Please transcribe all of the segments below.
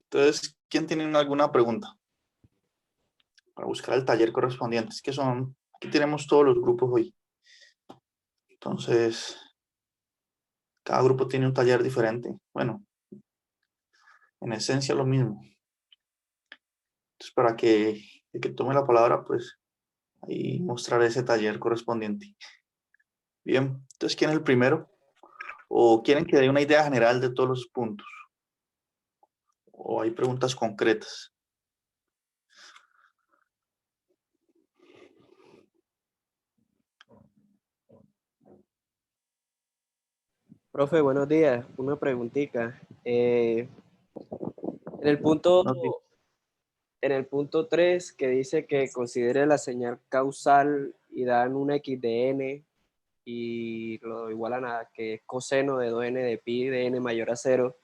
Entonces, ¿quién tiene alguna pregunta? Para buscar el taller correspondiente. Es que son, aquí tenemos todos los grupos hoy. Entonces, cada grupo tiene un taller diferente. Bueno, en esencia lo mismo. Entonces, para que el que tome la palabra, pues ahí mostraré ese taller correspondiente. Bien, entonces, ¿quién es el primero? ¿O quieren que dé una idea general de todos los puntos? ¿O hay preguntas concretas? Profe, buenos días. Una preguntita. En el punto, No, sí. en el punto 3 que dice que considere la señal causal y dan un x de n y lo igualan a que es coseno de 2n de pi de n mayor a 0.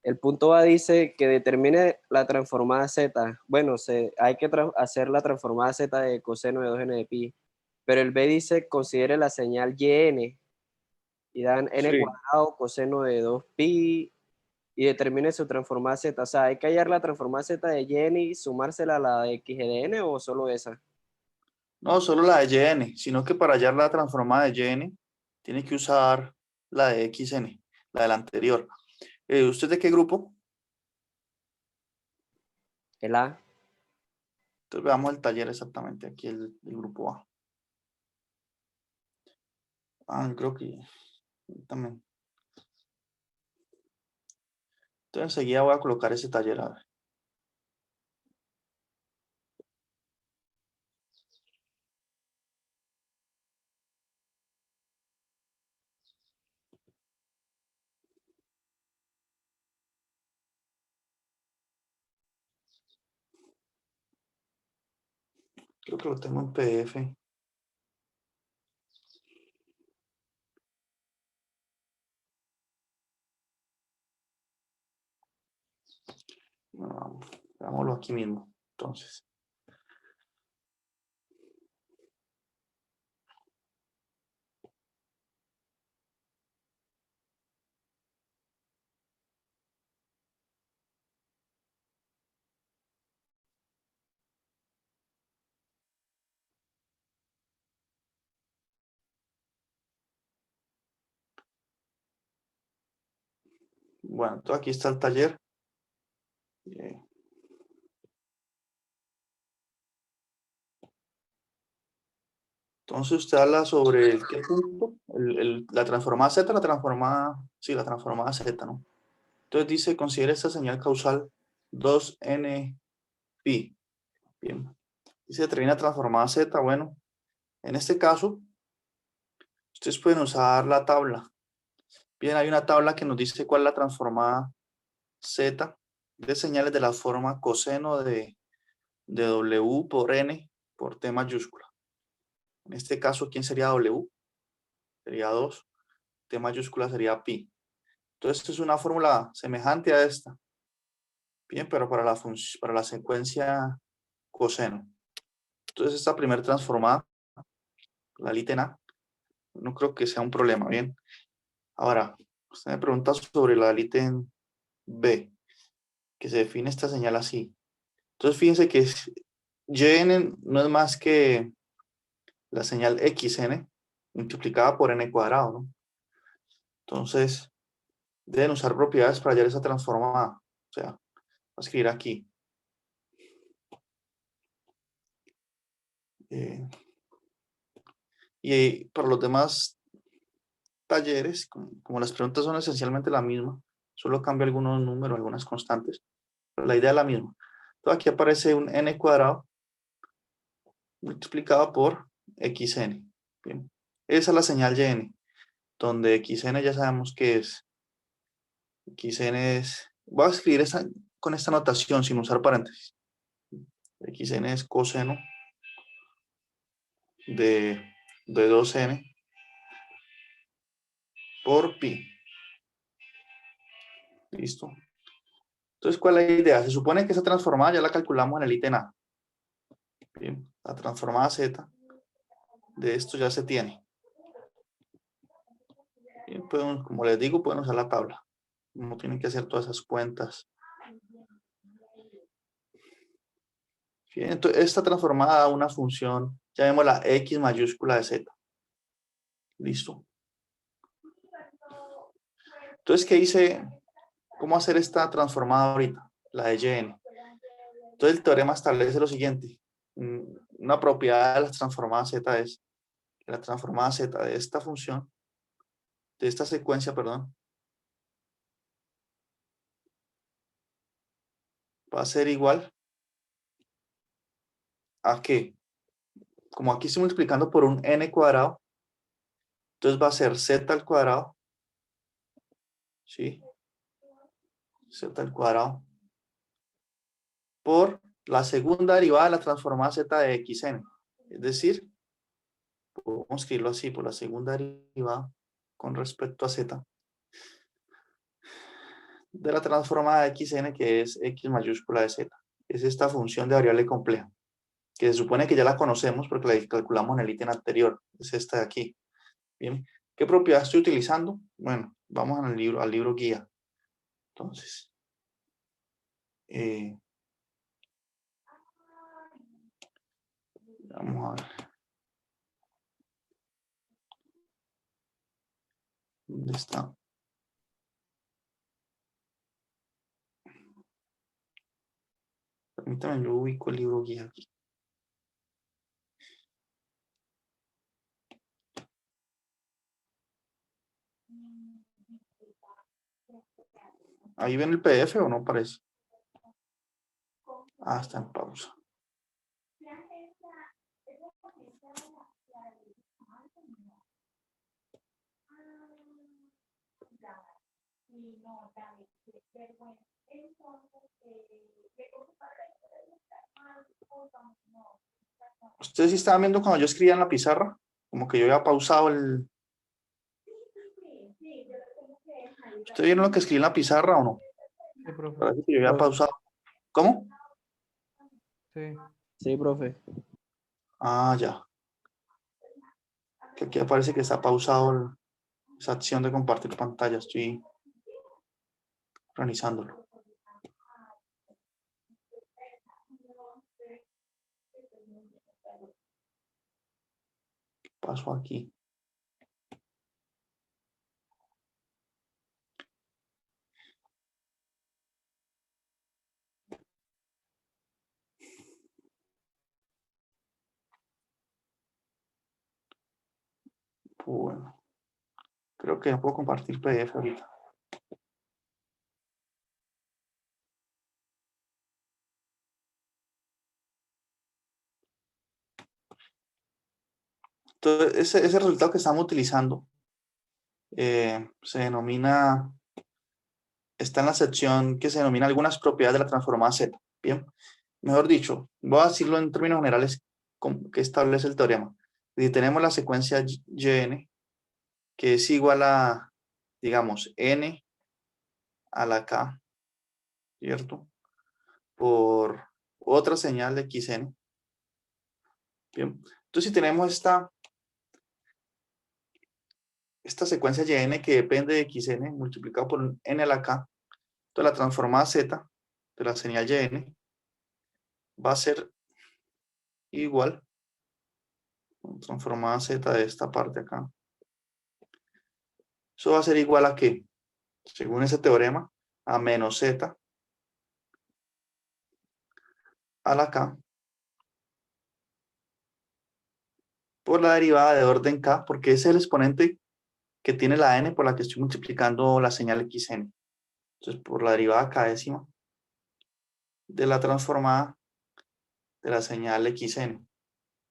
El punto A dice que determine la transformada z. Bueno, hay que hacer la transformada z de coseno de 2n de pi. Pero el B dice considere la señal yn y dan n Sí. cuadrado coseno de 2pi y determine su transformada z. O sea, hay que hallar la transformada z de y sumársela a la de x de n o solo esa. No, solo la de yn, sino que para hallar la transformada de yn, tiene que usar la de xn, la de la anterior. ¿Usted de qué grupo? El A. Entonces veamos el taller exactamente, aquí el grupo A. Ah, creo que también. Entonces enseguida voy a colocar ese taller, a ver. Creo que lo tengo en PDF. Bueno, vamos, veámoslo aquí mismo. Entonces, bueno, entonces aquí está el taller. Eh, Entonces usted habla sobre el qué punto, la transformada Z, la transformada, sí, la transformada Z, ¿no? Entonces dice, considera esta señal causal 2n pi. Bien. Dice, determina transformada Z. Bueno, en este caso, ustedes pueden usar la tabla. Bien, hay una tabla que nos dice cuál es la transformada Z de señales de la forma coseno de W por N por T mayúscula. En este caso, ¿quién sería W? Sería 2. T mayúscula sería pi. Entonces, esto es una fórmula semejante a esta. Bien, pero para la secuencia coseno. Entonces, esta primera transformada, la líten A, no creo que sea un problema. Bien. Ahora, usted me pregunta sobre la líten B, que se define esta señal así. Entonces, fíjense que yn no es más que la señal xn multiplicada por n cuadrado, ¿no? Entonces, deben usar propiedades para hallar esa transformada. O sea, voy a escribir aquí. Y para los demás talleres, como las preguntas son esencialmente la misma, solo cambia algunos números, algunas constantes, pero la idea es la misma. Entonces aquí aparece un n cuadrado multiplicado por xn. Bien. Esa es la señal yn, donde xn ya sabemos que es. Xn es, voy a escribir con esta notación sin usar paréntesis. Xn es coseno de 2n por pi. Listo. Entonces, ¿cuál es la idea? Se supone que esa transformada ya la calculamos en el ítem A. Bien, la transformada z de esto ya se tiene. Bien, como les digo, pueden usar la tabla. No tienen que hacer todas esas cuentas Bien, entonces esta transformada a una función, llamémosla X mayúscula de Z. Listo. Entonces, ¿qué hice? ¿Cómo hacer esta transformada ahorita? La de Yn. Entonces el teorema establece lo siguiente. Una propiedad de las transformadas Z es que la transformada Z de esta función, de esta secuencia, perdón, va a ser igual a que, como aquí estoy multiplicando por un n cuadrado, entonces va a ser z al cuadrado, ¿sí? Z al cuadrado, por la segunda derivada de la transformada Z de xn. Es decir, podemos escribirlo así, por la segunda derivada con respecto a Z de la transformada de xn, que es x mayúscula de Z. Es esta función de variable compleja, que se supone que ya la conocemos porque la calculamos en el ítem anterior. Es esta de aquí. Bien. ¿Qué propiedad estoy utilizando? Bueno, vamos al libro guía. Entonces, vamos a ver. ¿Dónde está? Permítame, yo ubico el libro guía aquí. ¿Ahí ven el PDF o no parece? Ah, está en pausa. ¿Ustedes sí estaban viendo cuando yo escribía en la pizarra? Como que yo había pausado el... ¿Ustedes vieron lo que escribí en la pizarra o no? Sí, profe. Parece que yo había Profe. pausado. ¿Cómo? Sí. Sí, profe. Ah, ya. Que aquí aparece que está pausado esa acción de compartir pantalla. Estoy organizándolo. ¿Qué pasó aquí? Bueno, creo que no puedo compartir PDF ahorita. Entonces, ese resultado que estamos utilizando se denomina, está en la sección que se denomina algunas propiedades de la transformada Z. Bien, mejor dicho, voy a decirlo en términos generales que establece el teorema. Si tenemos la secuencia Yn, que es igual a, digamos, n a la k, ¿cierto? Por otra señal de xn. Bien, entonces si tenemos esta secuencia yn que depende de xn multiplicado por n a la k, entonces la transformada z de la señal yn va a ser igual, transformada z de esta parte acá. Eso va a ser igual a ¿qué? Según ese teorema, a menos z a la k por la derivada de orden k, porque ese es el exponente que tiene la n por la que estoy multiplicando la señal xn. Entonces, por la derivada k décima de la transformada de la señal xn,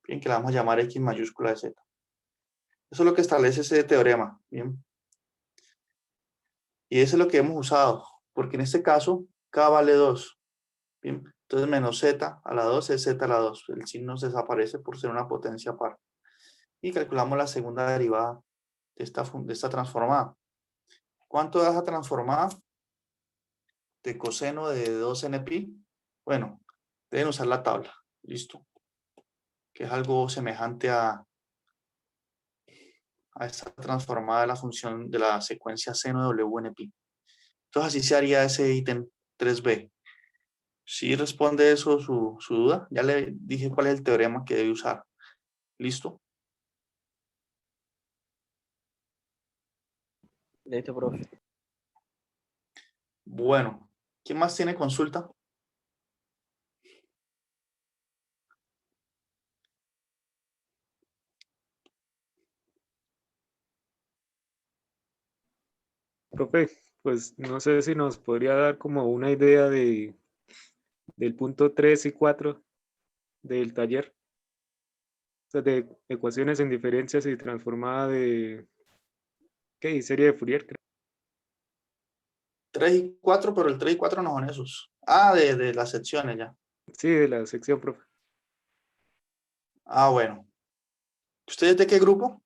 bien, que la vamos a llamar x mayúscula de z. Eso es lo que establece ese teorema, bien. Y eso es lo que hemos usado, porque en este caso k vale 2, bien. Entonces menos z a la 2 es z a la 2. El signo se desaparece por ser una potencia par. Y calculamos la segunda derivada de esta transformada. ¿Cuánto da esa transformada de coseno de 2n pi? Bueno, deben usar la tabla, listo. Que es algo semejante a esta transformada de la función de la secuencia seno de w n pi. Entonces así se haría ese ítem 3b. ¿Sí responde eso su duda? Ya le dije cuál es el teorema que debe usar. ¿Listo? Listo, profe. Bueno, ¿quién más tiene consulta? Profe, pues no sé si nos podría dar como una idea del punto 3 y 4 del taller. O sea, de ecuaciones en diferencias y transformada de, ¿qué? Serie de Fourier, creo. 3 y 4, pero el 3 y 4 no son esos. Ah, de las secciones ya. Sí, de la sección, profe. Ah, bueno. ¿Ustedes de qué grupo?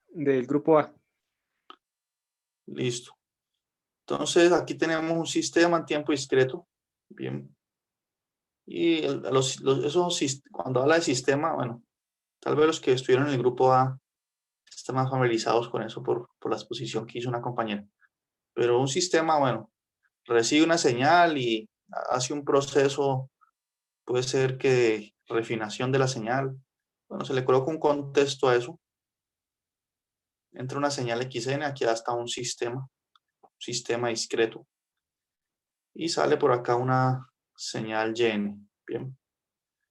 Del grupo A. Listo. Entonces, aquí tenemos un sistema en tiempo discreto. Bien. Y cuando habla de sistema, bueno, tal vez los que estuvieron en el grupo A están más familiarizados con eso por la exposición que hizo una compañera. Pero un sistema, bueno, recibe una señal y hace un proceso, puede ser que de refinación de la señal. Bueno, se le coloca un contexto a eso. Entra una señal XN, aquí hasta un sistema discreto. Y sale por acá una señal YN. Bien.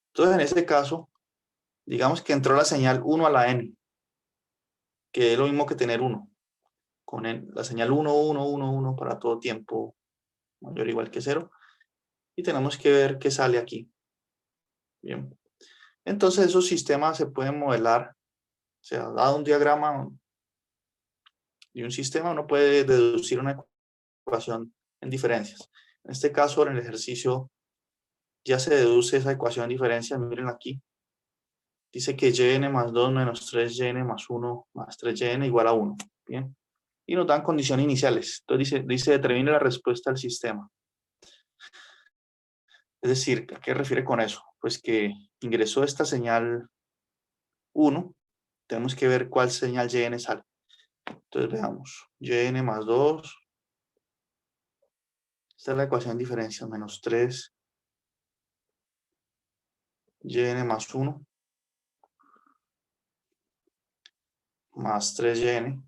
Entonces, en este caso, digamos que entró la señal 1 a la N, que es lo mismo que tener 1. Con la señal 1, 1, 1, 1 para todo tiempo mayor o igual que 0. Y tenemos que ver qué sale aquí. Bien. Entonces, esos sistemas se pueden modelar. O sea, dado un diagrama de un sistema, uno puede deducir una ecuación en diferencias. En este caso, en el ejercicio, ya se deduce esa ecuación en diferencias. Miren aquí. Dice que yn más 2 menos 3yn más 1 más 3yn igual a 1. Bien. Y nos dan condiciones iniciales. Entonces dice determine la respuesta del sistema. Es decir, ¿a qué refiere con eso? Pues que ingresó esta señal 1. Tenemos que ver cuál señal yn sale. Entonces veamos. Yn más 2. Esta es la ecuación de diferencia. Menos 3. Yn más 1. Más 3yn.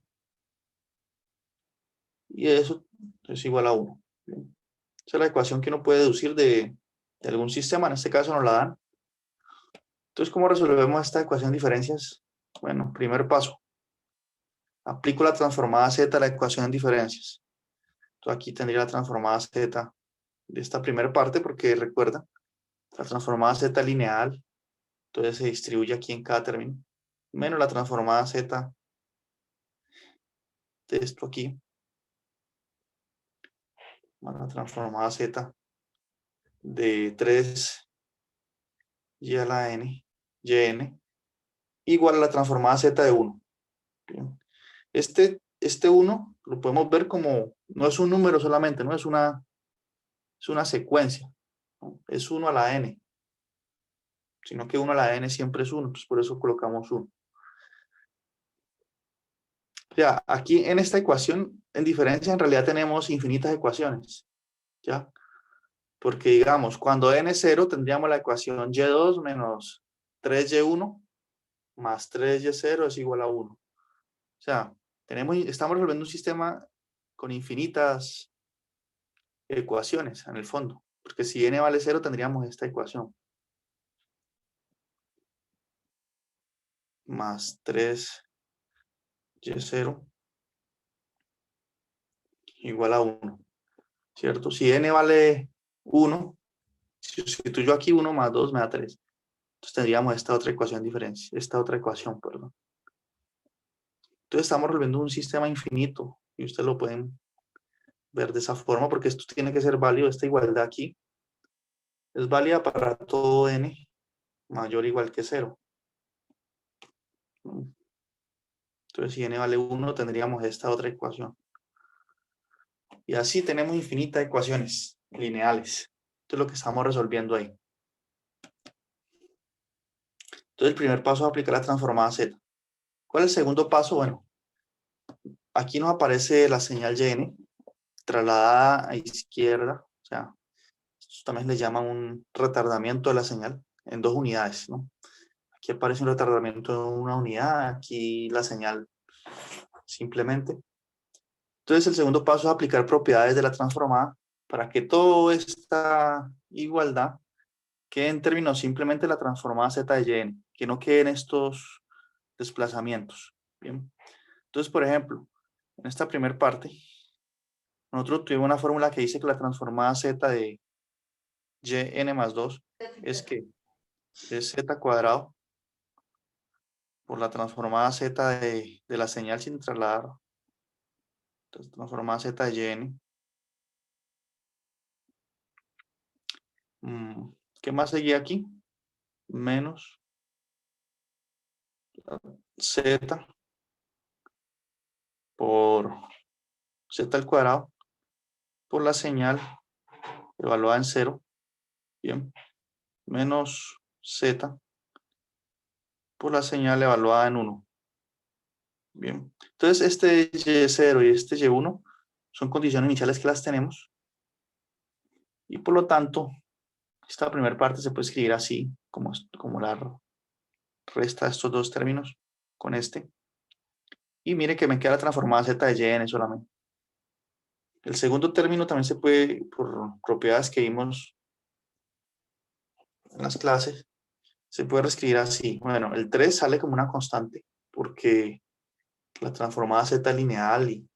Y eso es igual a 1. Bien. Esa es la ecuación que uno puede deducir de algún sistema. En este caso nos la dan. Entonces, ¿cómo resolvemos esta ecuación de diferencias? Bueno, primer paso. Aplico la transformada z a la ecuación de diferencias. Entonces, aquí tendría la transformada z de esta primera parte, porque recuerda, la transformada z lineal, entonces se distribuye aquí en cada término, menos la transformada z de esto aquí, más la transformada z de 3 y a la n, yn, igual a la transformada z de 1. Bien. Este 1 lo podemos ver como, no es un número solamente, no es una secuencia, ¿no? Es 1 a la n, sino que 1 a la n siempre es 1, pues por eso colocamos 1. Ya, aquí en esta ecuación, en diferencia, en realidad tenemos infinitas ecuaciones, ¿ya? Porque, digamos, cuando n es 0, tendríamos la ecuación y2 menos 3y1 más 3y0 es igual a 1. O sea, estamos resolviendo un sistema con infinitas ecuaciones en el fondo, porque si n vale 0, tendríamos esta ecuación. Más 3y0 igual a 1, ¿cierto? Si n vale 1, si sustituyo aquí 1 más 2 me da 3. Entonces tendríamos esta otra ecuación diferencia, perdón. Entonces estamos resolviendo un sistema infinito y ustedes lo pueden ver de esa forma porque esto tiene que ser válido, esta igualdad aquí es válida para todo n mayor o igual que 0. Entonces si n vale 1 tendríamos esta otra ecuación. Y así tenemos infinitas ecuaciones lineales. Esto es lo que estamos resolviendo ahí. Entonces el primer paso es aplicar la transformada z. ¿Cuál es el segundo paso? Bueno, aquí nos aparece la señal yn trasladada a izquierda. O sea, Esto también le llama un retardamiento de la señal en 2 unidades, ¿no? Aquí aparece un retardamiento de 1 unidad, aquí la señal simplemente. Entonces el segundo paso es aplicar propiedades de la transformada para que toda esta igualdad quede en términos simplemente de la transformada z de yn, que no queden estos desplazamientos. Bien. Entonces, por ejemplo, en esta primera parte, nosotros tuvimos una fórmula que dice que la transformada z de yn más 2 es que es z cuadrado por la transformada z de la señal sin trasladar. Entonces, transformada z de yn. ¿Qué más seguía aquí? Menos z por z al cuadrado por la señal evaluada en 0. Bien. Menos z por la señal evaluada en 1. Bien. Entonces, este y0 y este y1 son condiciones iniciales que las tenemos. Y por lo tanto, esta primera parte se puede escribir así, como la resta de estos dos términos con este. Y mire que me queda la transformada z de yn solamente. El segundo término también se puede, por propiedades que vimos en las clases, se puede reescribir así. Bueno, el 3 sale como una constante porque la transformada z es lineal y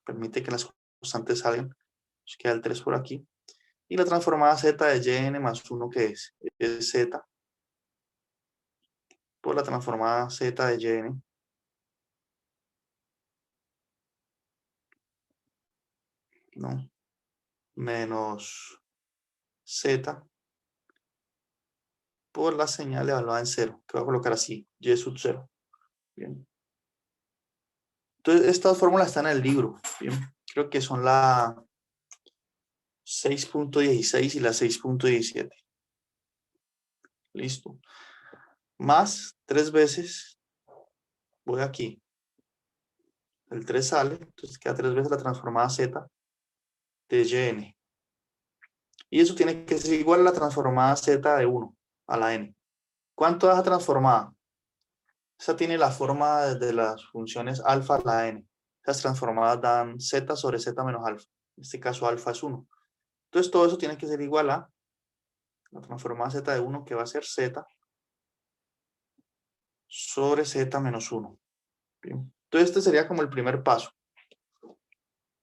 permite que las constantes salgan. Entonces queda el 3 por aquí. Y la transformada z de yn más 1, que es z por la transformada z de yn ¿no? Menos z por la señal evaluada en 0, que voy a colocar así, y sub 0. Bien. Entonces, estas fórmulas están en el libro. Bien. Creo que son la 6.16 y la 6.17. Listo. Más 3 veces, voy aquí. El 3 sale, entonces queda 3 veces la transformada z de yn. Y eso tiene que ser igual a la transformada z de 1 a la n. ¿Cuánto da esa transformada? Esa tiene la forma de las funciones alfa a la n. Esas transformadas dan z sobre z menos alfa. En este caso alfa es 1. Entonces todo eso tiene que ser igual a la transformada z de 1, que va a ser z sobre z menos 1. Bien. Entonces este sería como el primer paso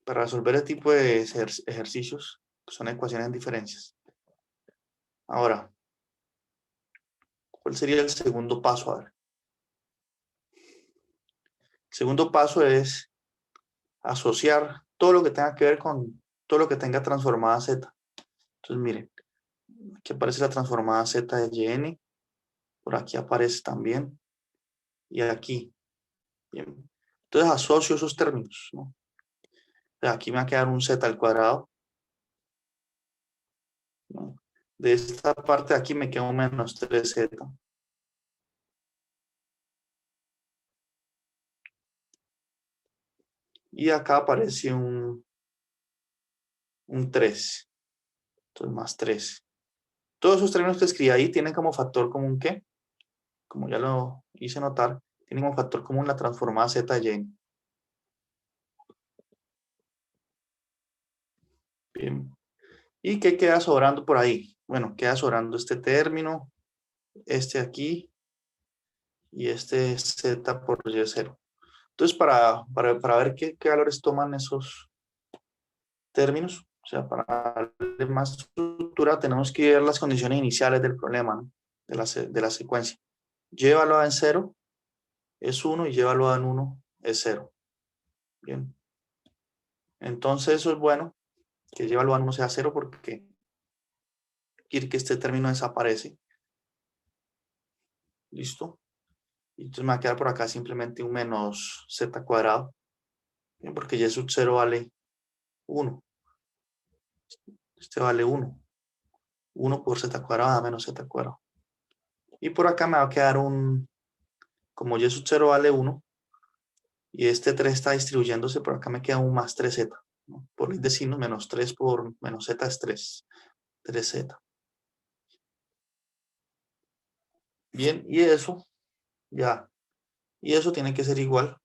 para resolver este tipo de ejercicios, que son ecuaciones en diferencias. Ahora, ¿cuál sería el segundo paso? A ver. El segundo paso es asociar todo lo que tenga que ver con todo lo que tenga transformada z. Entonces miren, aquí aparece la transformada z de yn, por aquí aparece también, y aquí. Bien. Entonces asocio esos términos, ¿no? Aquí me va a quedar un z al cuadrado, ¿no? De esta parte de aquí me queda un menos 3z. Y acá aparece un 3. Entonces más 3. Todos esos términos que escribí ahí tienen como factor común ¿qué? Como ya lo hice notar, tienen como factor común la transformada z de yn. Bien. ¿Y qué queda sobrando por ahí? Bueno, queda sobrando este término, este aquí, y este z por y0. Entonces, para ver qué valores toman esos términos, o sea, para darle más estructura, tenemos que ver las condiciones iniciales del problema, ¿no? de la secuencia. Y evaluada en 0 es 1 y y evaluada en 1 es 0. Bien. Entonces, eso es bueno, que y evaluada en 1 sea 0 porque quiere que este término desaparece. ¿Listo? Y entonces me va a quedar por acá simplemente un menos z cuadrado. Bien, porque y sub 0 vale 1. Este vale 1. 1 por z cuadrada menos z cuadrado. Y por acá me va a quedar como y sub 0 vale 1, y este 3 está distribuyéndose, por acá me queda un más 3z, ¿no? Por ley de signos, menos 3 por menos z es 3. 3z. Bien, y eso ya. Y eso tiene que ser igual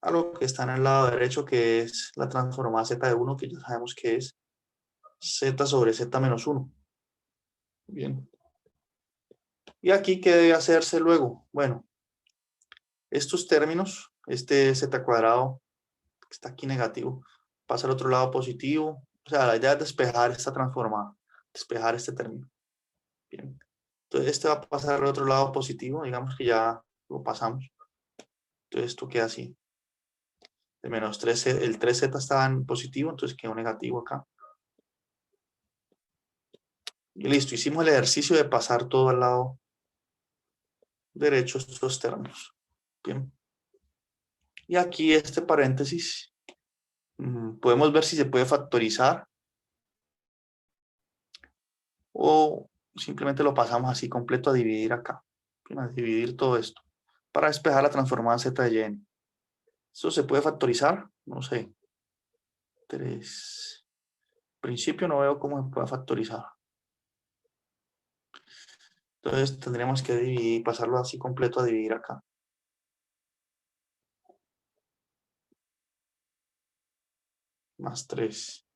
a lo que está en el lado derecho, que es la transformada z de 1, que ya sabemos que es z sobre z menos 1. Bien. ¿Y aquí qué debe hacerse luego? Bueno, estos términos, este z cuadrado que está aquí negativo, pasa al otro lado positivo. O sea, la idea es despejar esta transformada, despejar este término. Bien. Entonces, este va a pasar al otro lado positivo, digamos que ya lo pasamos. Entonces, esto queda así. El menos 3z, el 3z estaba en positivo, entonces quedó negativo acá. Y listo, hicimos el ejercicio de pasar todo al lado derecho estos términos. Bien. Y aquí este paréntesis, podemos ver si se puede factorizar o simplemente lo pasamos así completo a dividir acá. A dividir todo esto para despejar la transformada z de y. ¿Esto se puede factorizar? No sé. 3. En principio no veo cómo se puede factorizar. Entonces tendremos que dividir, pasarlo así completo a dividir acá. Más 3.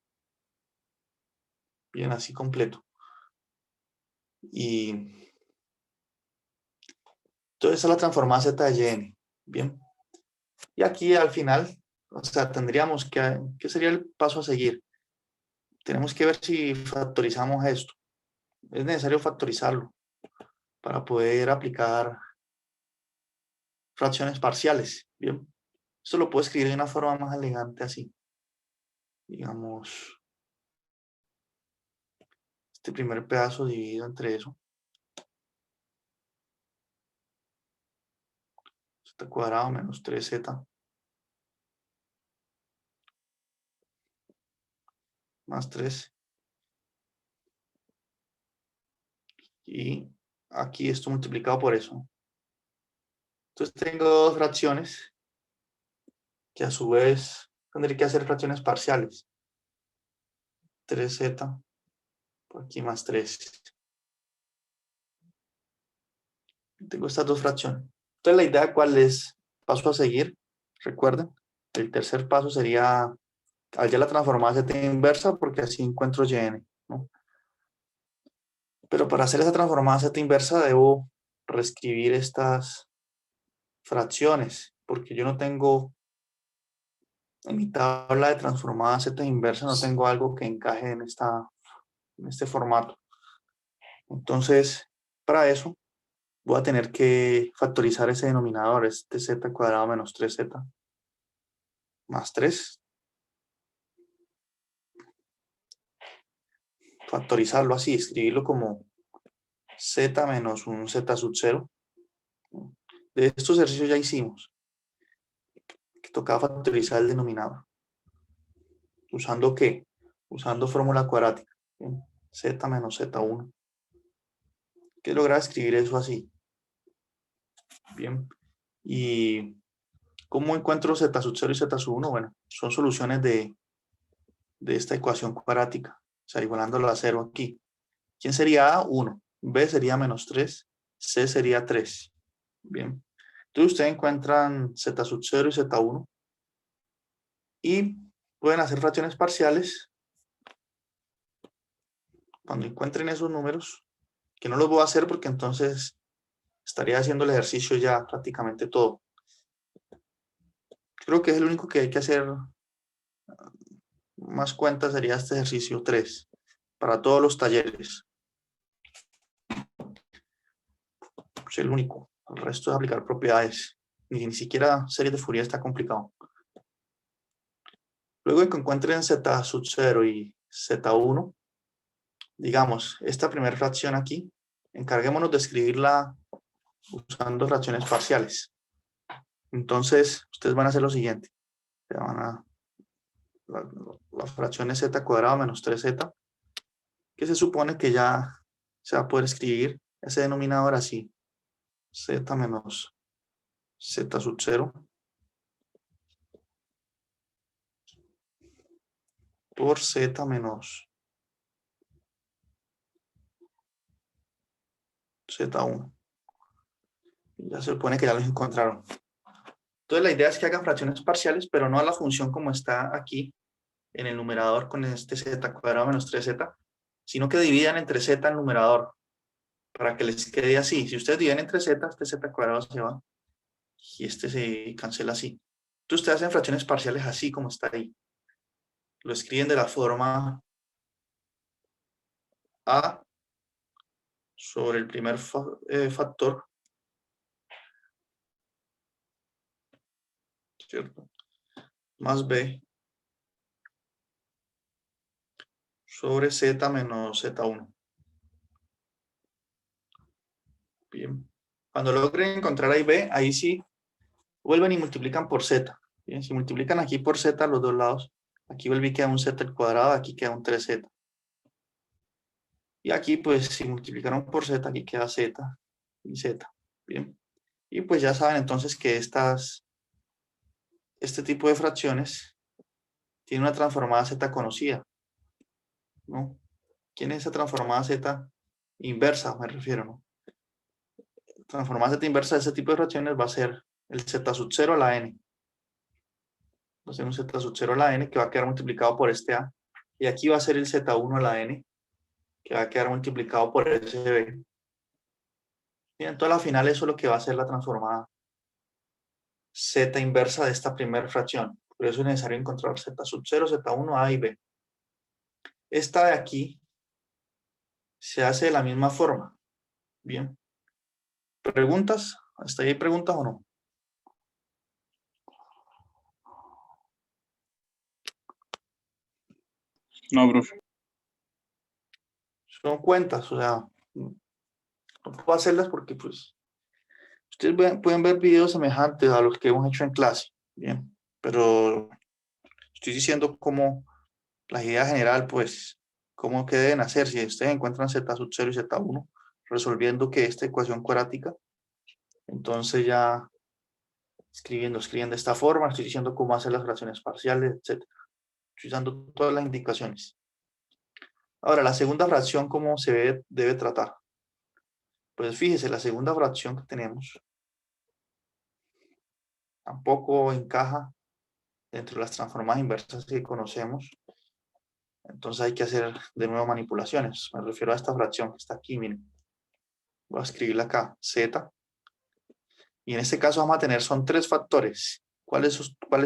Bien, así completo. Y entonces esa es la transformada z de y. Bien. Y aquí al final, o sea, tendríamos que, ¿qué sería el paso a seguir? Tenemos que ver si factorizamos esto. Es necesario factorizarlo para poder aplicar fracciones parciales. Bien. Esto lo puedo escribir de una forma más elegante así. Digamos, este primer pedazo dividido entre eso. Z cuadrado menos 3z más 3. Y aquí esto multiplicado por eso. Entonces tengo dos fracciones que a su vez tendré que hacer fracciones parciales. 3z por aquí más 3. Tengo estas dos fracciones. Entonces la idea cuál es, paso a seguir, recuerden, el tercer paso sería hallar la transformada z inversa porque así encuentro yn, ¿no? Pero para hacer esa transformada z inversa debo reescribir estas fracciones porque yo no tengo en mi tabla de transformada z inversa, no tengo algo que encaje en este formato. Entonces, para eso voy a tener que factorizar ese denominador, este z cuadrado menos 3z más 3. Factorizarlo así, escribirlo como z menos un z sub 0. De estos ejercicios ya hicimos, que tocaba factorizar el denominador. ¿Usando qué? Usando fórmula cuadrática. ¿Bien? Z menos Z1. Que lograr escribir eso así. Bien. ¿Y cómo encuentro Z sub 0 y Z sub 1? Bueno, son soluciones de esta ecuación cuadrática. O sea, igualándolo a 0 aquí. ¿Quién sería A? 1. B sería menos 3. C sería 3. Bien. Entonces ustedes encuentran Z sub 0 y Z1 y pueden hacer fracciones parciales cuando encuentren esos números, que no los voy a hacer porque entonces estaría haciendo el ejercicio ya prácticamente todo. Creo que es el único que hay que hacer más cuentas, sería este ejercicio 3 para todos los talleres. Es el único. El resto es aplicar propiedades. Ni siquiera series de Fourier está complicado. Luego de que encuentren Z sub 0 y Z1, digamos, esta primera fracción aquí, encarguémonos de escribirla usando fracciones parciales. Entonces, ustedes van a hacer lo siguiente. La fracción es z cuadrado menos 3z, que se supone que ya se va a poder escribir ese denominador así. Z menos z sub 0 por z menos Z1. Ya se supone que ya los encontraron. Entonces la idea es que hagan fracciones parciales, pero no a la función como está aquí en el numerador con este z cuadrado menos 3z, sino que dividan entre z el numerador para que les quede así. Si ustedes dividen entre z, este z cuadrado se va y este se cancela así. Entonces ustedes hacen fracciones parciales así como está ahí. Lo escriben de la forma a sobre el primer factor, ¿cierto? Más b sobre z menos z1. Bien. Cuando logren encontrar ahí b, ahí sí vuelven y multiplican por z. Bien, si multiplican aquí por z a los dos lados, aquí vuelve y queda un z al cuadrado, aquí queda un 3z. Y aquí, pues, si multiplicaron por z, aquí queda z y z. Bien. Y pues ya saben entonces que este tipo de fracciones tiene una transformada z conocida, ¿no? ¿Quién es esa transformada z inversa? Me refiero, ¿no? Transformada z inversa de ese tipo de fracciones va a ser el z sub 0 a la n. Va a ser un z sub 0 a la n que va a quedar multiplicado por este a. Y aquí va a ser el z1 a la n que va a quedar multiplicado por ese b. Bien, entonces al final eso es lo que va a ser la transformada z inversa de esta primera fracción. Por eso es necesario encontrar z sub 0, z1, a y b. Esta de aquí se hace de la misma forma. Bien. ¿Preguntas? ¿Hasta ahí hay preguntas o no? No, profe. Son cuentas, o sea, no puedo hacerlas porque pues ustedes pueden ver videos semejantes a los que hemos hecho en clase. Bien. Pero estoy diciendo cómo la idea general, pues, cómo que deben hacer. Si ustedes encuentran z sub 0 y z1, resolviendo que esta ecuación cuadrática, entonces ya escribiendo de esta forma, estoy diciendo cómo hacer las fracciones parciales, etc. Estoy dando todas las indicaciones. Ahora, la segunda fracción, ¿cómo se debe tratar? Pues fíjese, la segunda fracción que tenemos tampoco encaja dentro de las transformadas inversas que conocemos. Entonces hay que hacer de nuevo manipulaciones. Me refiero a esta fracción que está aquí, miren. Voy a escribirla acá, z. Y en este caso vamos a tener, son tres factores. ¿Cuáles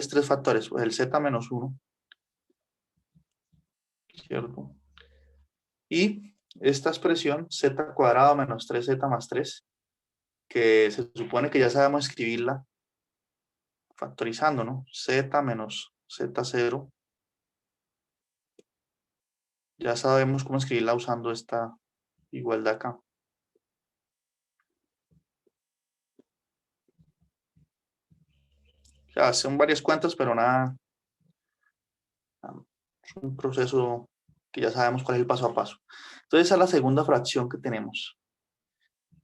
tres factores? Pues el z menos 1, ¿cierto? Y esta expresión z cuadrado menos 3z más 3, que se supone que ya sabemos escribirla factorizando, ¿no? Z menos Z0. Ya sabemos cómo escribirla usando esta igualdad acá. O sea, son varias cuentas, pero nada. Es un proceso que ya sabemos cuál es el paso a paso. Entonces, esa es la segunda fracción que tenemos.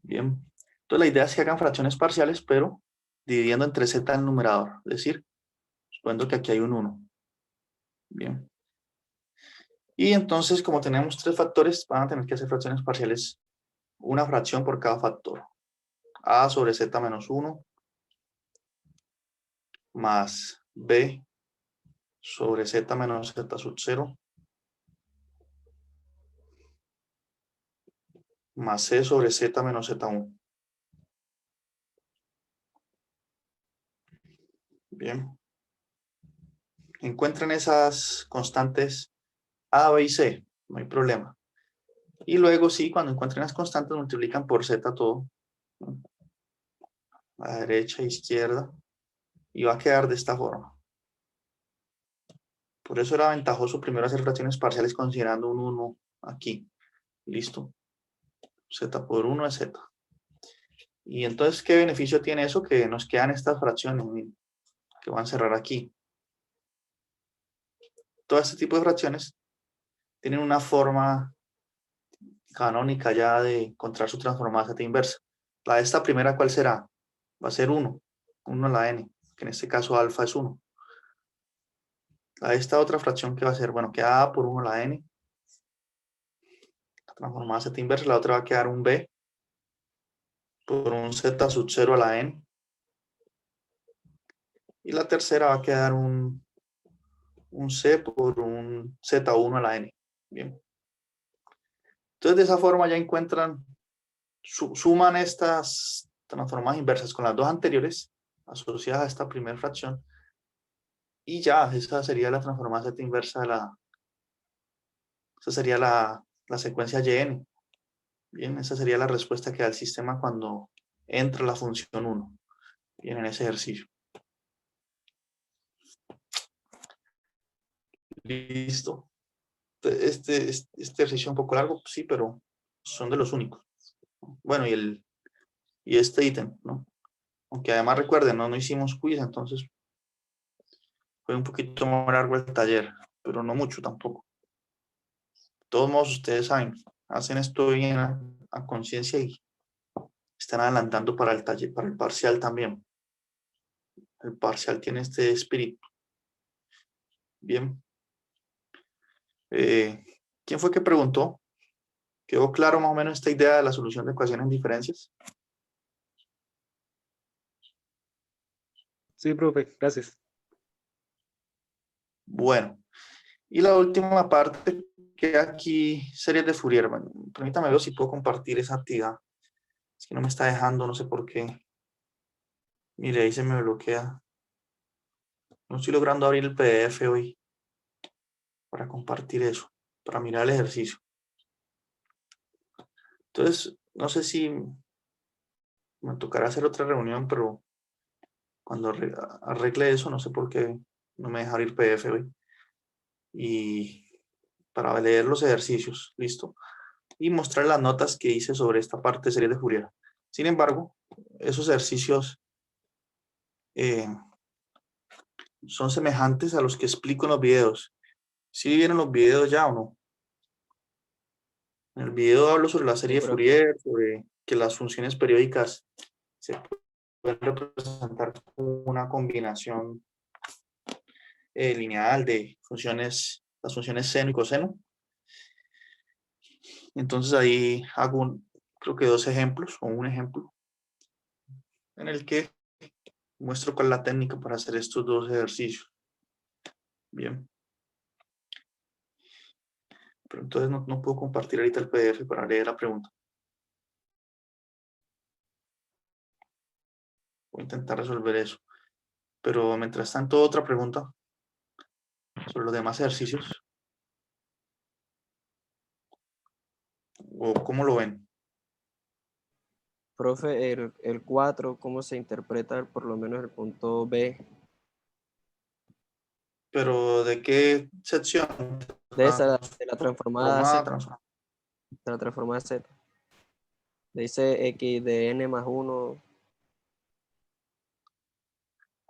Bien. Entonces, la idea es que hagan fracciones parciales, pero dividiendo entre z el numerador. Es decir, suponiendo que aquí hay un 1. Bien. Y entonces, como tenemos tres factores, van a tener que hacer fracciones parciales, una fracción por cada factor. A sobre z menos 1 más b sobre z menos z sub 0 más c sobre z menos z1. Bien. Encuentren esas constantes a, b y c, no hay problema. Y luego sí, cuando encuentren las constantes, multiplican por z todo. A derecha, izquierda. Y va a quedar de esta forma. Por eso era ventajoso primero hacer fracciones parciales considerando un 1 aquí. Listo. Z por 1 es z. Y entonces, ¿qué beneficio tiene eso? Que nos quedan estas fracciones, miren, que van a cerrar aquí. Todo este tipo de fracciones tienen una forma canónica ya de encontrar su transformada z inversa. La de esta primera, ¿cuál será? Va a ser 1 a la n, que en este caso alfa es 1. La de esta otra fracción, ¿qué va a ser? Bueno, queda a por 1 a la n, la transformada z inversa, la otra va a quedar un b por un z sub 0 a la n. Y la tercera va a quedar un c por un z1 a la n. Bien. Entonces, de esa forma ya encuentran, suman estas transformadas inversas con las dos anteriores asociadas a esta primera fracción. Y ya, esa sería la transformada z inversa de esa sería la secuencia yn. Bien, esa sería la respuesta que da el sistema cuando entra la función 1. Bien, en ese ejercicio. Listo. Este ejercicio es un poco largo, sí, pero son de los únicos. Bueno, y este ítem, ¿no? Aunque además recuerden, no hicimos quiz, entonces fue un poquito más largo el taller, pero no mucho tampoco. De todos modos, ustedes saben, hacen esto bien a conciencia y están adelantando para el taller, para el parcial también. El parcial tiene este espíritu. Bien. ¿Quién fue que preguntó? ¿Quedó claro más o menos esta idea de la solución de ecuaciones en diferencias? Sí, profe, gracias. Bueno, y la última parte que aquí, series de Fourier. Bueno, permítame ver si puedo compartir esa actividad. Es que no me está dejando, no sé por qué. Mire, ahí se me bloquea. No estoy logrando abrir el PDF hoy para compartir eso, para mirar el ejercicio. Entonces, no sé si me tocará hacer otra reunión, pero cuando arregle eso, no sé por qué no me deja abrir PDF hoy. Y para leer los ejercicios, listo. Y mostrar las notas que hice sobre esta parte de series de Fourier. Sin embargo, esos ejercicios son semejantes a los que explico en los videos. ¿Sí vieron los videos ya o no? En el video hablo sobre la serie de Fourier, sobre que las funciones periódicas se pueden representar como una combinación lineal de funciones, las funciones seno y coseno. Entonces ahí hago creo que 2 ejemplos o un ejemplo en el que muestro cuál es la técnica para hacer estos 2 ejercicios. Bien. Pero entonces no puedo compartir ahorita el PDF para leer la pregunta. Voy a intentar resolver eso. Pero mientras tanto, otra pregunta sobre los demás ejercicios. ¿O cómo lo ven? Profe, el 4, ¿cómo se interpreta por lo menos el punto B? ¿Pero de qué sección? De esa, de la transformada Z. Transformada. De la transformada Z. Dice x de n más 1.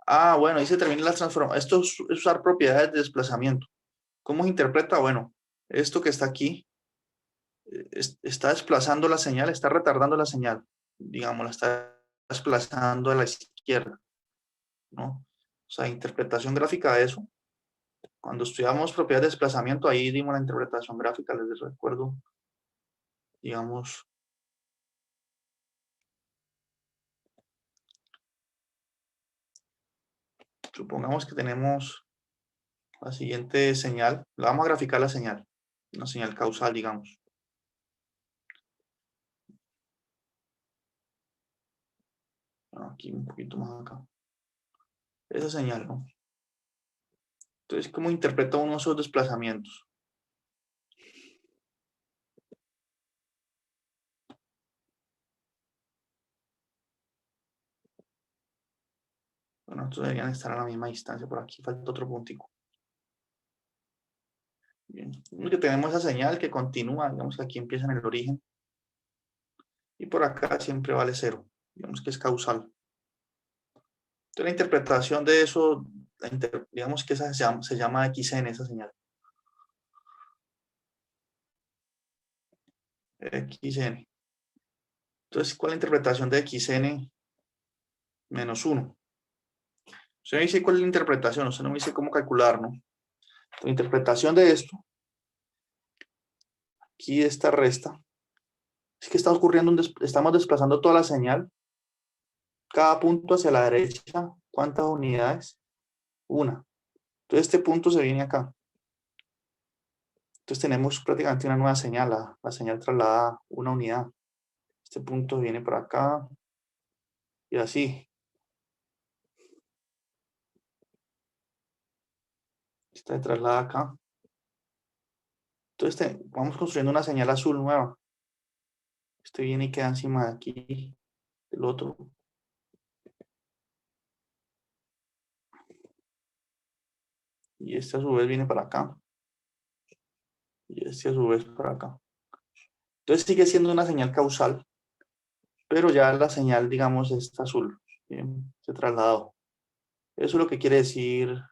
Ah, bueno, ahí se termina la transformación. Esto es usar propiedades de desplazamiento. ¿Cómo se interpreta? Bueno, esto que está aquí está desplazando la señal, está retardando la señal. Digamos, la está desplazando a la izquierda, ¿no? O sea, interpretación gráfica de eso. Cuando estudiamos propiedades de desplazamiento, ahí dimos la interpretación gráfica, les recuerdo, digamos. Supongamos que tenemos la siguiente señal. La vamos a graficar la señal. Una señal causal, digamos. Aquí un poquito más acá. Esa señal, ¿no? Entonces, ¿cómo interpreta uno esos desplazamientos? Bueno, estos deberían estar a la misma distancia. Por aquí falta otro puntico. Bien. Que tenemos esa señal que continúa. Digamos que aquí empieza en el origen. Y por acá siempre vale 0. Digamos que es causal. Entonces, la interpretación de eso, digamos que esa se llama XN, esa señal. XN. Entonces, ¿cuál es la interpretación de XN menos 1? Usted me dice cuál es la interpretación, usted no me dice cómo calcular, ¿no? La interpretación de esto, aquí de esta resta, es que está ocurriendo, estamos desplazando toda la señal. Cada punto hacia la derecha, ¿cuántas unidades? Una. Entonces este punto se viene acá. Entonces tenemos prácticamente una nueva señal, la señal trasladada una unidad. Este punto viene para acá y así. Está traslada acá. Entonces vamos construyendo una señal azul nueva. Este viene y queda encima de aquí, del otro. Y este a su vez viene para acá. Y este a su vez para acá. Entonces sigue siendo una señal causal, pero ya la señal, digamos, está azul. Bien, se trasladó. Eso es lo que quiere decir. Eso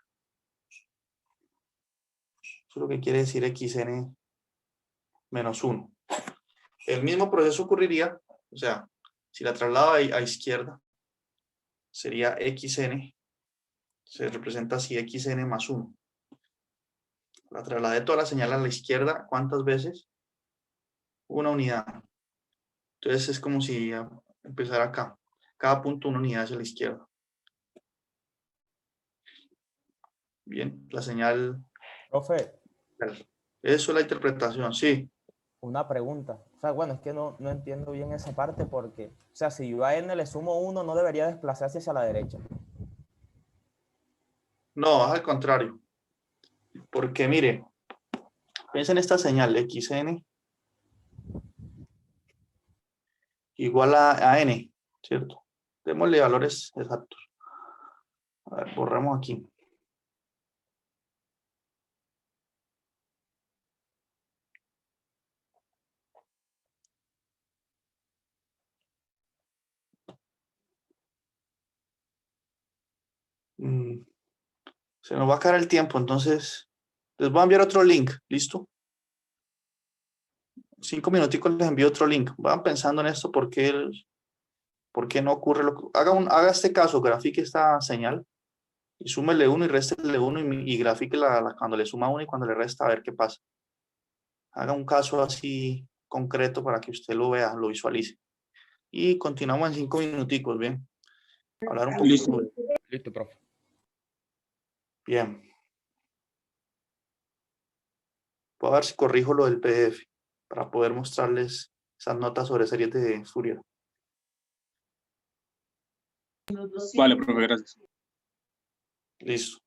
es lo que quiere decir xn menos 1. El mismo proceso ocurriría, o sea, si la traslado a izquierda, sería xn, se representa así xn más 1. La trasladé toda la señal a la izquierda, ¿cuántas veces? Una unidad. Entonces es como si empezara acá. Cada punto una unidad hacia la izquierda. Bien, la señal. Profe, Eso es la interpretación, sí. una pregunta. O sea, bueno, es que no entiendo bien esa parte porque, o sea, si yo a n le sumo 1, no debería desplazarse hacia la derecha. No, al contrario. Porque mire, piensen en esta señal, xn igual a n, ¿cierto? Démosle valores exactos. A ver, borramos aquí. Se nos va a caer el tiempo, entonces les voy a enviar otro link, ¿listo? 5 minuticos les envío otro link. Van pensando en esto, ¿por qué no ocurre lo que... Haga este caso, grafique esta señal y súmele 1 y réstele 1 y grafique cuando le suma 1 y cuando le resta, a ver qué pasa. Haga un caso así concreto para que usted lo vea, lo visualice. Y continuamos en 5 minuticos, ¿bien? Hablar un poco. Listo, profe. Bien. Voy a ver si corrijo lo del PDF para poder mostrarles esas notas sobre series de Fourier. Vale, profe, gracias. Listo.